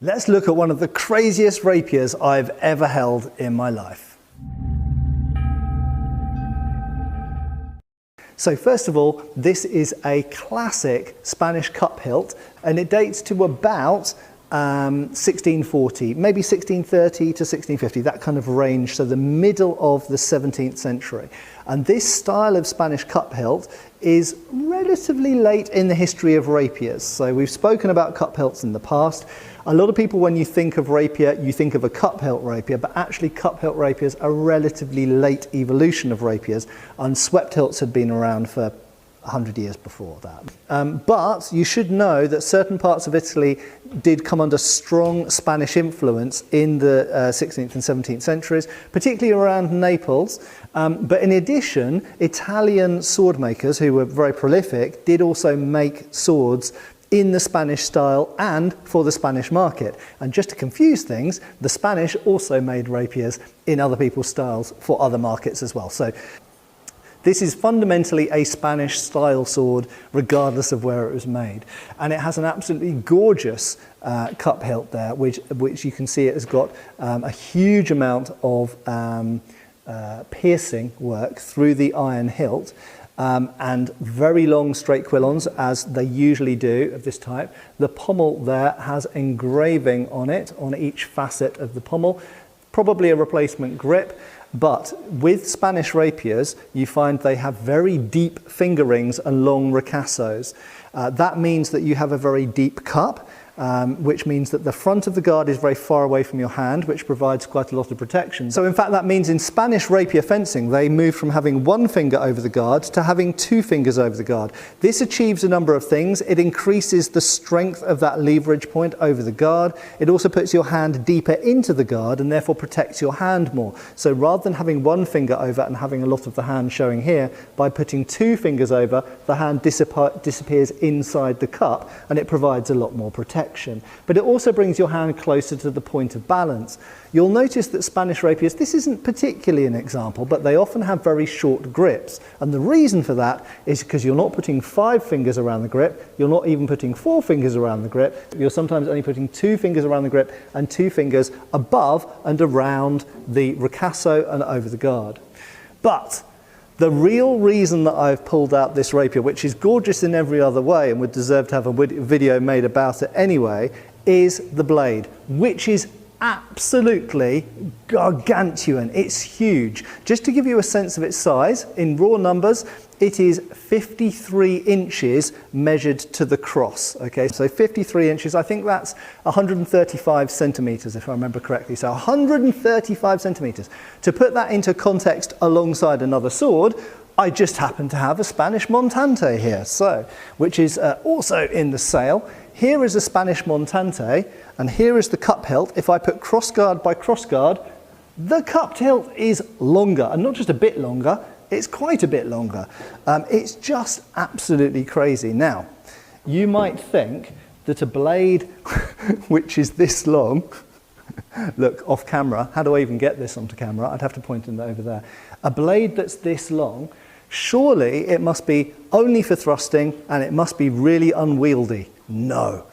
Let's look at one of the craziest rapiers I've ever held in my life. So first of all, this is a classic Spanish cup hilt, and it dates to about 1640, maybe 1630 to 1650, that kind of range, so the middle of the 17th century. And this style of Spanish cup hilt is relatively late in the history of rapiers. So we've spoken about cup hilts in the past. A lot of people, when you think of rapier, you think of a cup hilt rapier, but actually cup hilt rapiers are a relatively late evolution of rapiers, and swept hilts had been around for 100 years before that. But you should know that certain parts of Italy did come under strong Spanish influence in the 16th and 17th centuries, particularly around Naples. But in addition, Italian sword makers, who were very prolific, did also make swords in the Spanish style and for the Spanish market. And just to confuse things, the Spanish also made rapiers in other people's styles for other markets as well. So this is fundamentally a Spanish style sword, regardless of where it was made. And it has an absolutely gorgeous cup hilt there, which you can see it has got a huge amount of piercing work through the iron hilt. And very long straight quillons, as they usually do of this type. The pommel there has engraving on it, on each facet of the pommel, probably a replacement grip. But with Spanish rapiers, you find they have very deep finger rings and long ricassos. That means that you have a very deep cup, which means that the front of the guard is very far away from your hand, which provides quite a lot of protection. So in fact, that means in Spanish rapier fencing, they move from having one finger over the guard to having two fingers over the guard. This achieves a number of things. It increases the strength of that leverage point over the guard. It also puts your hand deeper into the guard and therefore protects your hand more. So rather than having one finger over and having a lot of the hand showing here, by putting two fingers over, the hand disappears inside the cup and it provides a lot more protection. But it also brings your hand closer to the point of balance. You'll notice that Spanish rapiers, this isn't particularly an example, but they often have very short grips. And the reason for that is because you're not putting 5 fingers around the grip, you're not even putting 4 fingers around the grip, you're sometimes only putting 2 fingers around the grip and 2 fingers above and around the ricasso and over the guard. But the real reason that I've pulled out this rapier, which is gorgeous in every other way and would deserve to have a video made about it anyway, is the blade, which is absolutely gargantuan. It's huge. Just to give you a sense of its size, in raw numbers, it is 53 inches measured to the cross. Okay, so 53 inches, I think that's 135 centimeters, if I remember correctly. So 135 centimeters. To put that into context alongside another sword, I just happen to have a Spanish montante here, which is also in the sale. Here is a Spanish montante, and here is the cup hilt. If I put crossguard by crossguard, the cup hilt is longer, and not just a bit longer, it's quite a bit longer. It's just absolutely crazy. Now, you might think that a blade which is this long, look, off camera, how do I even get this onto camera? I'd have to point it over there. A blade that's this long, surely it must be only for thrusting and it must be really unwieldy. No,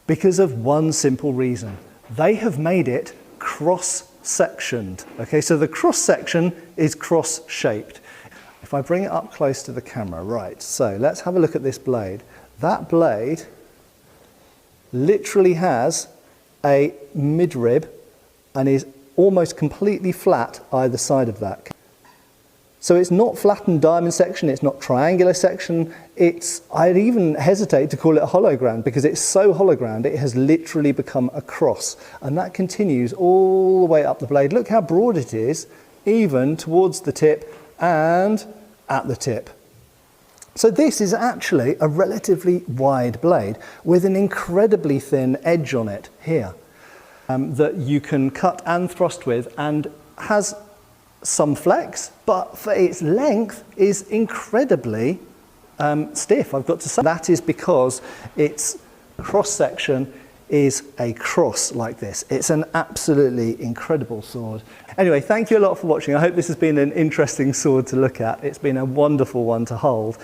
because of one simple reason. They have made it cross-sectioned. Okay, so the cross-section is cross-shaped. If I bring it up close to the camera, right, so let's have a look at this blade. That blade literally has a midrib and is almost completely flat either side of that. So it's not flattened diamond section, it's not triangular section, I'd even hesitate to call it a hologram because it's so hologram, it has literally become a cross. And that continues all the way up the blade. Look how broad it is, even towards the tip and at the tip. So this is actually a relatively wide blade with an incredibly thin edge on it here that you can cut and thrust with, and has some flex, but for its length is incredibly stiff, I've got to say. That is because its cross-section is a cross like this. It's an absolutely incredible sword. Anyway, thank you a lot for watching. I hope this has been an interesting sword to look at. It's been a wonderful one to hold.